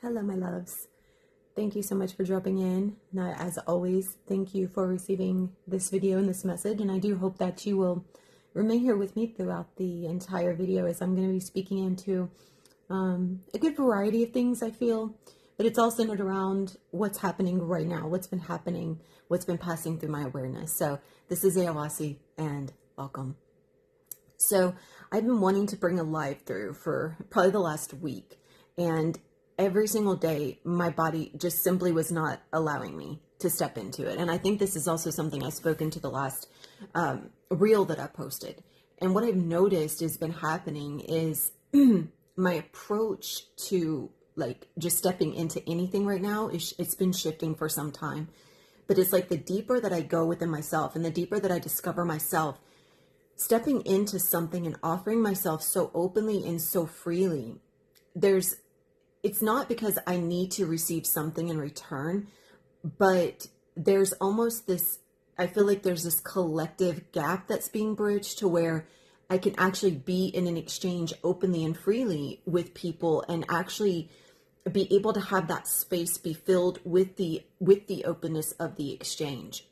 Hello, my loves. Thank you so much for dropping in. Now, as always, thank you for receiving this video and this message. And I do hope that you will remain here with me throughout the entire video, as I'm going to be speaking into a good variety of things, I feel. But it's all centered around what's happening right now, what's been happening, what's been passing through my awareness. So this is Ayawasi, and welcome. So I've been wanting to bring a live through for probably the last week. And every single day, my body just simply was not allowing me to step into it. And I think this is also something I spoke into the last reel that I posted. And what I've noticed has been happening is my approach to like just stepping into anything right now, it's been shifting for some time. But it's like the deeper that I go within myself and the deeper that I discover myself, stepping into something and offering myself so openly and so freely, it's not because I need to receive something in return, but there's almost this, I feel like there's this collective gap that's being bridged to where I can actually be in an exchange openly and freely with people and actually be able to have that space be filled with the openness of the exchange.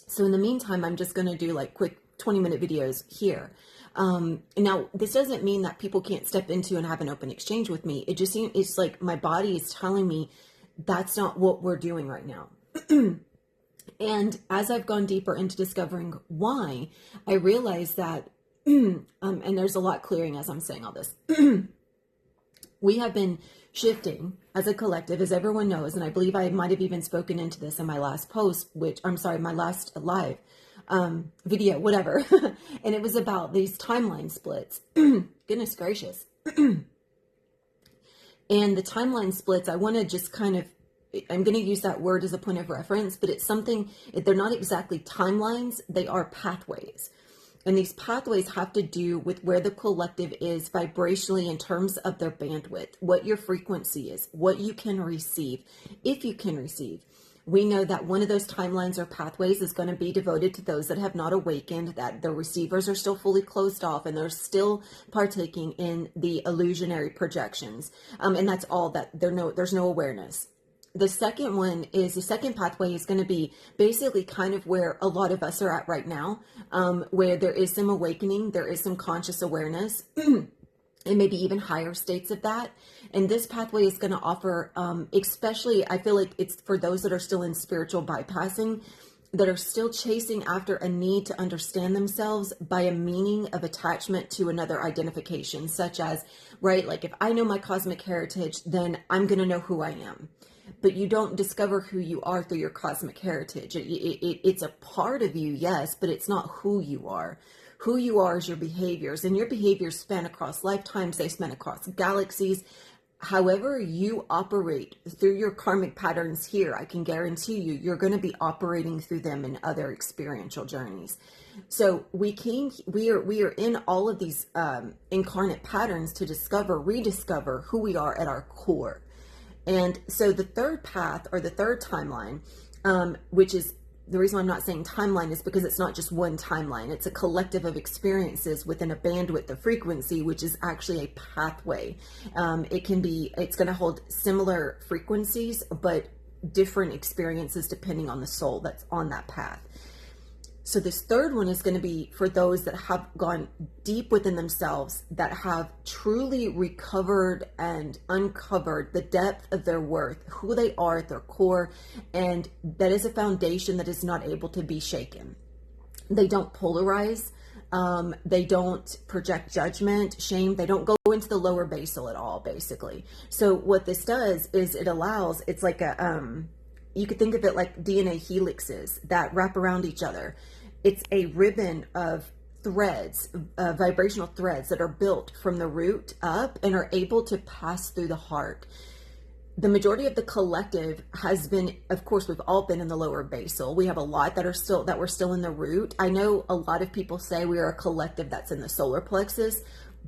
So in the meantime, I'm just going to do like quick 20-minute videos here. Now, this doesn't mean that people can't step into and have an open exchange with me. It just seems, it's like my body is telling me that's not what we're doing right now. And as I've gone deeper into discovering why, I realized that, and there's a lot clearing as I'm saying all this, we have been shifting as a collective, as everyone knows, and I believe I might have even spoken into this in my last post, my last live video, whatever. And it was about these timeline splits. Goodness gracious. And the timeline splits, I want to just kind of, I'm going to use that word as a point of reference, but it's something, they're not exactly timelines, they are pathways. And these pathways have to do with where the collective is vibrationally in terms of their bandwidth, what your frequency is, what you can receive, if you can receive. We know that one of those timelines or pathways is going to be devoted to those that have not awakened, that their receivers are still fully closed off and they're still partaking in the illusionary projections. And that's all that there's no awareness. The second pathway is going to be basically kind of where a lot of us are at right now, where there is some awakening, there is some conscious awareness, and maybe even higher states of that. And this pathway is going to offer, especially, I feel like it's for those that are still in spiritual bypassing, that are still chasing after a need to understand themselves by a meaning of attachment to another identification, such as, right, like if I know my cosmic heritage, then I'm going to know who I am. But you don't discover who you are through your cosmic heritage. It's a part of you, yes, but it's not who you are. Who you are is your behaviors, and your behaviors span across lifetimes, they span across galaxies. However you operate through your karmic patterns here, I can guarantee you, you're going to be operating through them in other experiential journeys. So we are in all of these incarnate patterns to rediscover who we are at our core. And so the third path, or the third timeline, which is the reason why I'm not saying timeline is because it's not just one timeline. It's a collective of experiences within a bandwidth of frequency, which is actually a pathway. It's going to hold similar frequencies, but different experiences depending on the soul that's on that path. So this third one is going to be for those that have gone deep within themselves, that have truly recovered and uncovered the depth of their worth, who they are at their core, and that is a foundation that is not able to be shaken. They don't polarize. They don't project judgment, shame. They don't go into the lower basal at all, basically. So what this does is it's like you could think of it like DNA helixes that wrap around each other. It's a ribbon of threads, vibrational threads that are built from the root up and are able to pass through the heart. The majority of the collective has been, of course, we've all been in the lower basal. We have a lot that we're still in the root. I know a lot of people say we are a collective that's in the solar plexus,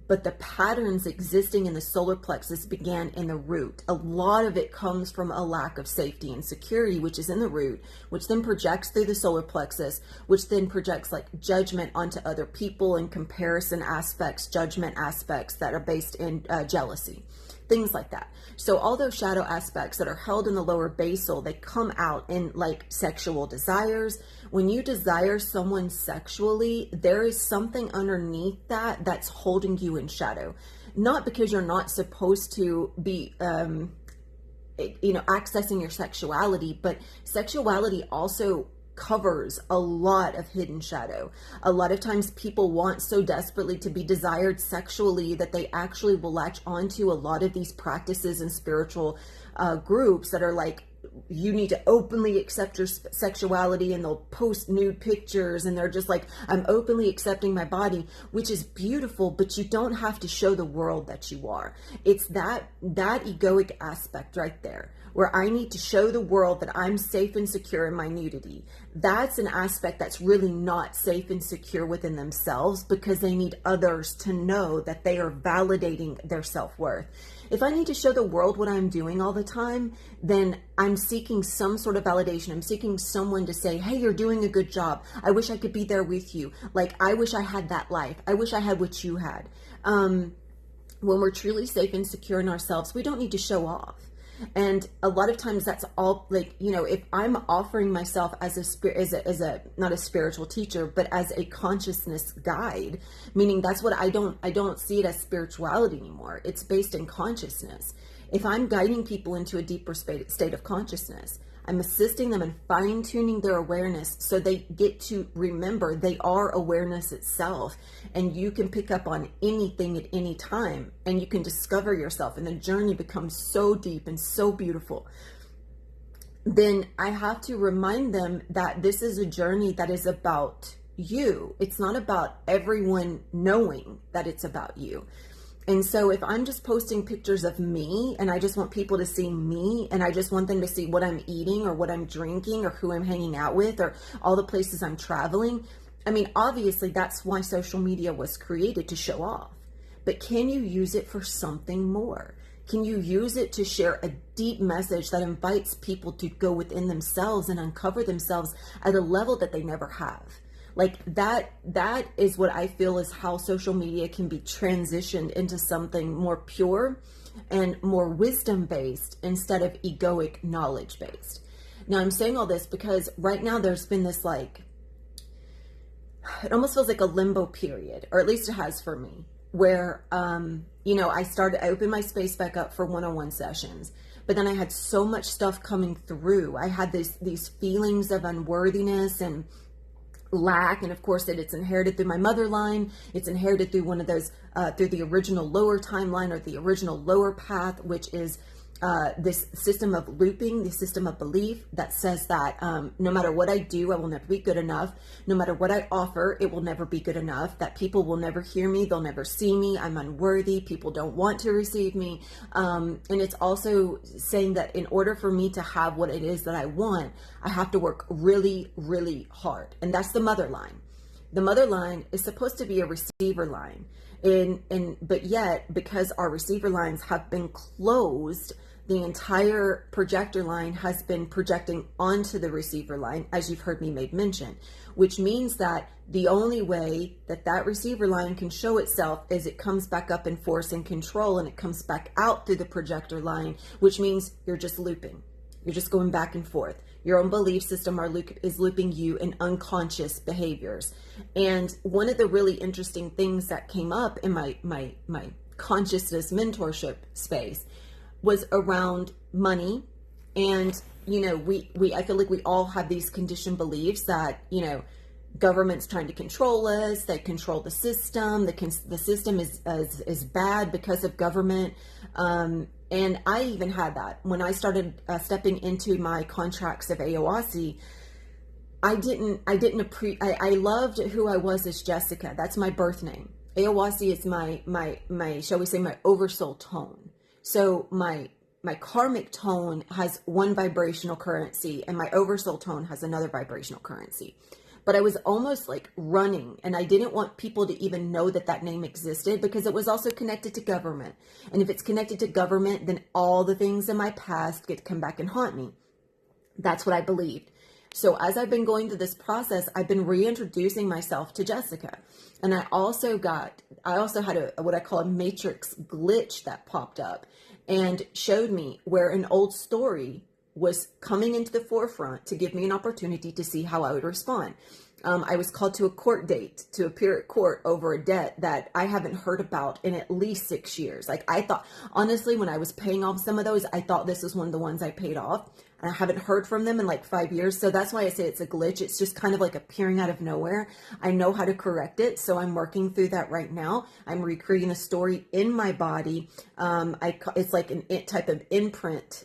but the patterns existing in the solar plexus began in the root. A lot of it comes from a lack of safety and security, which is in the root, which then projects through the solar plexus, which then projects like judgment onto other people and comparison aspects, judgment aspects that are based in jealousy. things like that. So all those shadow aspects that are held in the lower basal, they come out in like sexual desires. When you desire someone sexually, there is something underneath that that's holding you in shadow. Not because you're not supposed to be, accessing your sexuality, but sexuality also covers a lot of hidden shadow. A lot of times people want so desperately to be desired sexually that they actually will latch onto a lot of these practices and spiritual groups that are like, you need to openly accept your sexuality, and they'll post nude pictures and they're just like, I'm openly accepting my body, which is beautiful, but you don't have to show the world that you are. It's that egoic aspect right there, where I need to show the world that I'm safe and secure in my nudity. That's an aspect that's really not safe and secure within themselves, because they need others to know that they are validating their self-worth. If I need to show the world what I'm doing all the time, then I'm seeking some sort of validation. I'm seeking someone to say, hey, you're doing a good job. I wish I could be there with you. Like, I wish I had that life. I wish I had what you had. When we're truly safe and secure in ourselves, we don't need to show off. And a lot of times that's all, like, if I'm offering myself as a not a spiritual teacher, but as a consciousness guide, meaning that's what I don't see it as spirituality anymore. It's based in consciousness. If I'm guiding people into a deeper state of consciousness, I'm assisting them in fine-tuning their awareness so they get to remember they are awareness itself, and you can pick up on anything at any time, and you can discover yourself, and the journey becomes so deep and so beautiful. Then I have to remind them that this is a journey that is about you. It's not about everyone knowing that it's about you. And so if I'm just posting pictures of me, and I just want people to see me, and I just want them to see what I'm eating or what I'm drinking or who I'm hanging out with or all the places I'm traveling, I mean, obviously that's why social media was created, to show off. But can you use it for something more? Can you use it to share a deep message that invites people to go within themselves and uncover themselves at a level that they never have? Like that is what I feel is how social media can be transitioned into something more pure and more wisdom-based instead of egoic knowledge-based. Now, I'm saying all this because right now there's been this, like, it almost feels like a limbo period, or at least it has for me, where, I opened my space back up for one-on-one sessions, but then I had so much stuff coming through. I had these feelings of unworthiness and lack, and of course that it's inherited through my mother line. It's inherited through one of those through the original lower timeline, or the original lower path, which is this system of looping, the system of belief that says that no matter what I do, I will never be good enough. No matter what I offer, it will never be good enough. That people will never hear me, they'll never see me, I'm unworthy, people don't want to receive me. And it's also saying that in order for me to have what it is that I want, I have to work really, really hard. And that's the mother line. The mother line is supposed to be a receiver line. But yet, because our receiver lines have been closed, the entire projector line has been projecting onto the receiver line, as you've heard me make mention, which means that the only way that that receiver line can show itself is it comes back up in force and control, and it comes back out through the projector line, which means you're just looping. You're just going back and forth. Your own belief system is looping you in unconscious behaviors. And one of the really interesting things that came up in my consciousness mentorship space was around money. And, I feel like we all have these conditioned beliefs that, government's trying to control us, they control the system, the system is bad because of government. And I even had that when I started stepping into my contracts of AOASI. I loved who I was as Jessica. That's my birth name. AOASI is my shall we say, my oversoul tone. So my karmic tone has one vibrational currency, and my oversoul tone has another vibrational currency. But I was almost like running, and I didn't want people to even know that name existed, because it was also connected to government. And if it's connected to government, then all the things in my past get to come back and haunt me. That's what I believed. So as I've been going through this process, I've been reintroducing myself to Jessica. And I also had what I call a matrix glitch that popped up. and showed me where an old story was coming into the forefront to give me an opportunity to see how I would respond. I was called to a court date to appear at court over a debt that I haven't heard about in at least 6 years. Like, I thought, honestly, when I was paying off some of those, I thought this was one of the ones I paid off. And I haven't heard from them in like 5 years. So that's why I say it's a glitch. It's just kind of like appearing out of nowhere. I know how to correct it. So I'm working through that right now. I'm recreating the story in my body. It's like an type of imprint,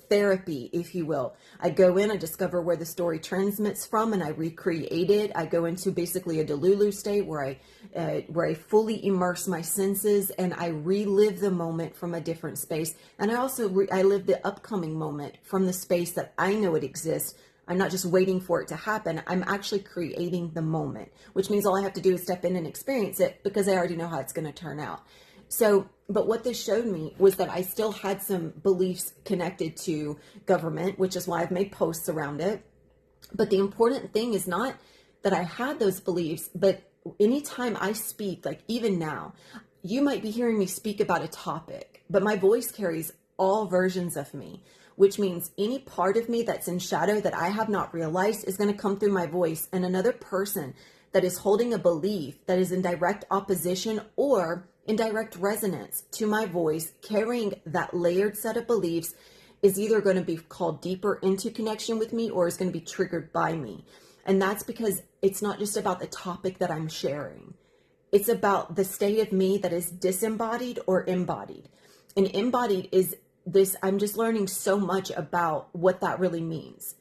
therapy, if you will. I go in, I discover where the story transmits from, and I recreate it. I go into basically a Delulu state where I fully immerse my senses and I relive the moment from a different space. And I also I live the upcoming moment from the space that I know it exists. I'm not just waiting for it to happen. I'm actually creating the moment, which means all I have to do is step in and experience it because I already know how it's going to turn out. So, but what this showed me was that I still had some beliefs connected to government, which is why I've made posts around it. But the important thing is not that I had those beliefs, but anytime I speak, like even now, you might be hearing me speak about a topic, but my voice carries all versions of me, which means any part of me that's in shadow that I have not realized is going to come through my voice, and another person that is holding a belief that is in direct opposition or in direct resonance to my voice, carrying that layered set of beliefs, is either going to be called deeper into connection with me or is going to be triggered by me. And that's because it's not just about the topic that I'm sharing. It's about the state of me that is disembodied or embodied. And embodied is this, I'm just learning so much about what that really means.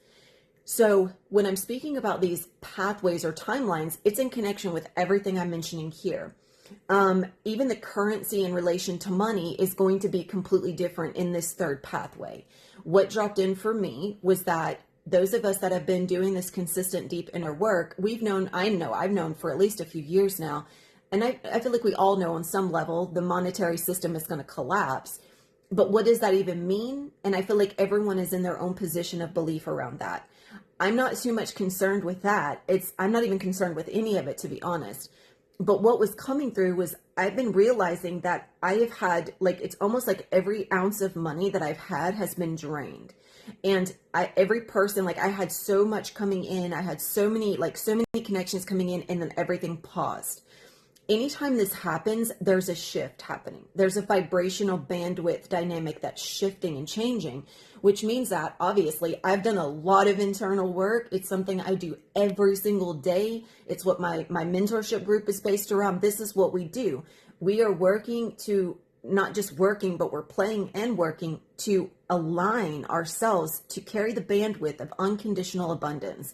So when I'm speaking about these pathways or timelines, it's in connection with everything I'm mentioning here. Even the currency in relation to money is going to be completely different in this third pathway. What dropped in for me was that those of us that have been doing this consistent deep inner work, I've known for at least a few years now. And I feel like we all know on some level, the monetary system is going to collapse. But what does that even mean? And I feel like everyone is in their own position of belief around that. I'm not too much concerned with that. I'm not even concerned with any of it, to be honest. But what was coming through was I've been realizing that I have had, like, it's almost like every ounce of money that I've had has been drained. And every person, like, I had so much coming in. I had so many connections coming in, and then everything paused. Anytime this happens, there's a shift happening. There's a vibrational bandwidth dynamic that's shifting and changing, which means that obviously I've done a lot of internal work. It's something I do every single day. It's what my mentorship group is based around. This is what we do. We are working to not just working, but we're playing and working to align ourselves to carry the bandwidth of unconditional abundance.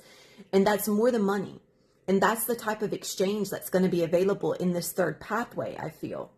And that's more than money. And that's the type of exchange that's going to be available in this third pathway, I feel,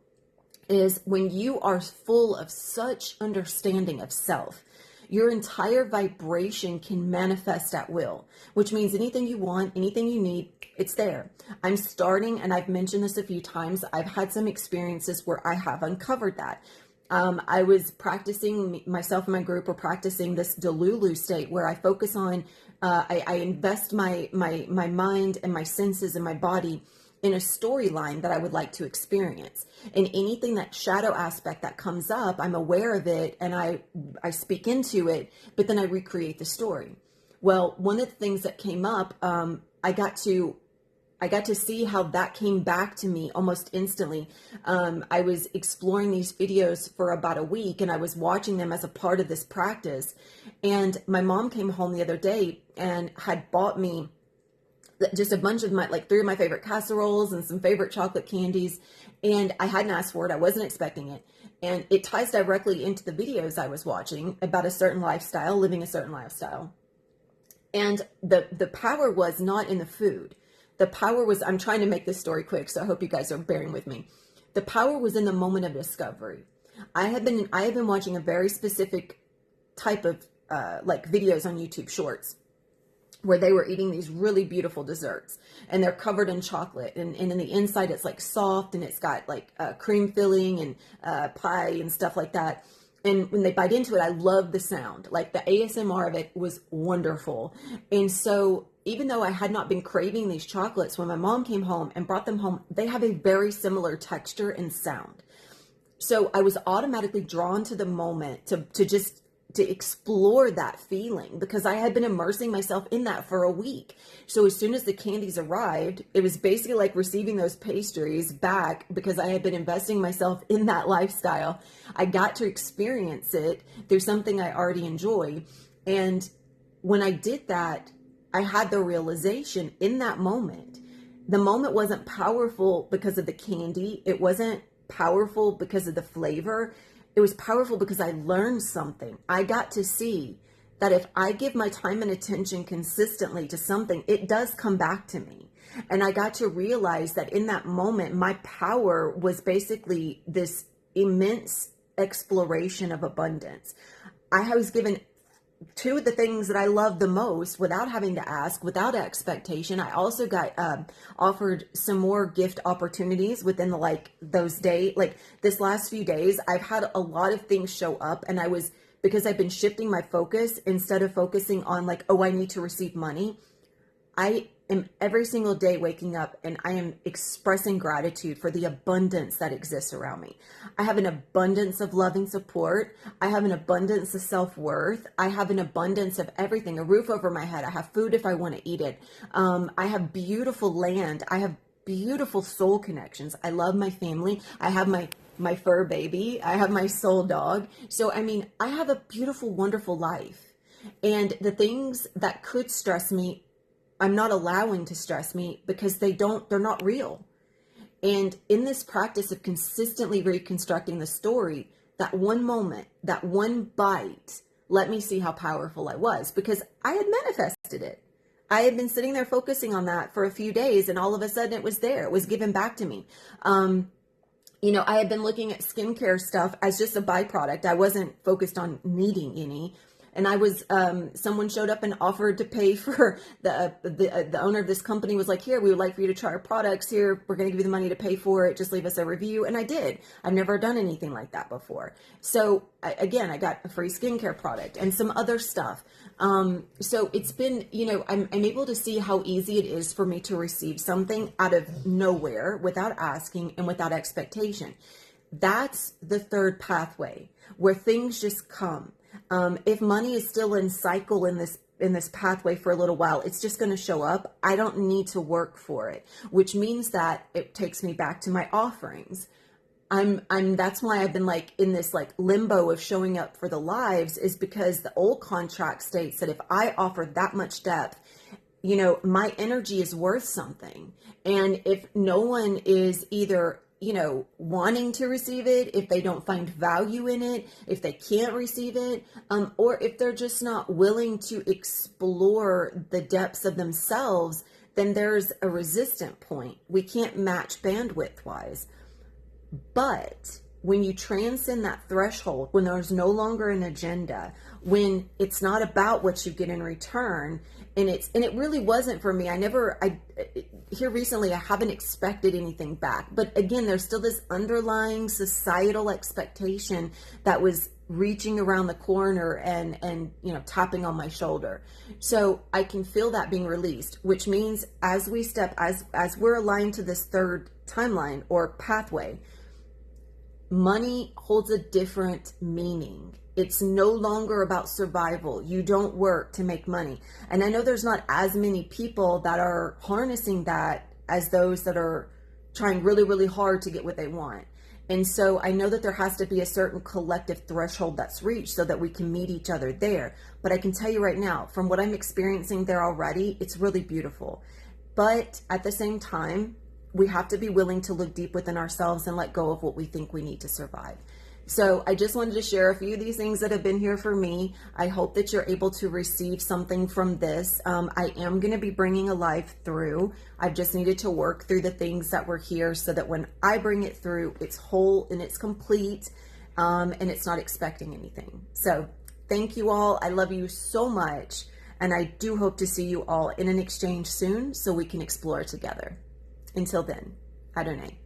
is when you are full of such understanding of self, your entire vibration can manifest at will, which means anything you want, anything you need, it's there. I'm starting, and I've mentioned this a few times, I've had some experiences where I have uncovered that. I was practicing, myself and my group were practicing this Delulu state where I focus on, I invest my mind and my senses and my body in a storyline that I would like to experience. And anything that shadow aspect that comes up, I'm aware of it and I speak into it, but then I recreate the story. Well, one of the things that came up, I got to see how that came back to me almost instantly. I was exploring these videos for about a week and I was watching them as a part of this practice. And my mom came home the other day and had bought me just a bunch of three of my favorite casseroles and some favorite chocolate candies. And I hadn't asked for it. I wasn't expecting it. And it ties directly into the videos I was watching about a certain lifestyle, living a certain lifestyle. And the power was not in the food. The power was, I'm trying to make this story quick, so I hope you guys are bearing with me. The power was in the moment of discovery. I have been watching a very specific type of videos on YouTube Shorts where they were eating these really beautiful desserts and they're covered in chocolate and in the inside it's like soft and it's got like cream filling and pie and stuff like that. And when they bite into it, I love the sound. Like the ASMR of it was wonderful. And so even though I had not been craving these chocolates, when my mom came home and brought them home, they have a very similar texture and sound. So I was automatically drawn to the moment to explore that feeling because I had been immersing myself in that for a week. So as soon as the candies arrived, it was basically like receiving those pastries back because I had been investing myself in that lifestyle. I got to experience it through something I already enjoy. And when I did that, I had the realization in that moment. The moment wasn't powerful because of the candy. It wasn't powerful because of the flavor. It was powerful because I learned something. I got to see that if I give my time and attention consistently to something, it does come back to me. And I got to realize that in that moment, my power was basically this immense exploration of abundance. I was given two of the things that I love the most without having to ask, without expectation. I also got offered some more gift opportunities within those days. Like this last few days, I've had a lot of things show up, and because I've been shifting my focus instead of focusing on like, oh, I need to receive money. I am every single day waking up and I am expressing gratitude for the abundance that exists around me. I have an abundance of loving support. I have an abundance of self-worth. I have an abundance of everything, a roof over my head. I have food if I want to eat it. I have beautiful land. I have beautiful soul connections. I love my family. I have my fur baby. I have my soul dog. So, I mean, I have a beautiful, wonderful life. And the things that could stress me, I'm not allowing to stress me because they're not real. And in this practice of consistently reconstructing the story, that one moment, that one bite, let me see how powerful I was because I had manifested it. I had been sitting there focusing on that for a few days and all of a sudden it was there. It was given back to me. I had been looking at skincare stuff as just a byproduct. I wasn't focused on needing any. And I was, someone showed up and offered to pay for the owner of this company was like, here, we would like for you to try our products here. We're going to give you the money to pay for it. Just leave us a review. And I did. I've never done anything like that before. So I got a free skincare product and some other stuff. So it's been, I'm able to see how easy it is for me to receive something out of nowhere without asking and without expectation. That's the third pathway where things just come. If money is still in cycle in this pathway for a little while, it's just going to show up. I don't need to work for it, which means that it takes me back to my offerings. That's why I've been like in this like limbo of showing up for the lives is because the old contract states that if I offer that much depth, my energy is worth something. And if no one is either wanting to receive it, if they don't find value in it, if they can't receive it, or if they're just not willing to explore the depths of themselves, then there's a resistant point. We can't match bandwidth wise. But when you transcend that threshold, when there's no longer an agenda, when it's not about what you get in return, and it really wasn't for me. Here recently, I haven't expected anything back. But again, there's still this underlying societal expectation that was reaching around the corner and tapping on my shoulder. So I can feel that being released, which means as we're aligned to this third timeline or pathway, money holds a different meaning. It's no longer about survival. You don't work to make money. And I know there's not as many people that are harnessing that as those that are trying really, really hard to get what they want. And so I know that there has to be a certain collective threshold that's reached so that we can meet each other there. But I can tell you right now, from what I'm experiencing there already, it's really beautiful. But at the same time, we have to be willing to look deep within ourselves and let go of what we think we need to survive. So I just wanted to share a few of these things that have been here for me. I hope that you're able to receive something from this. I am going to be bringing a live through. I've just needed to work through the things that were here so that when I bring it through, it's whole and it's complete, and it's not expecting anything. So thank you all. I love you so much. And I do hope to see you all in an exchange soon so we can explore together. Until then, Adonai.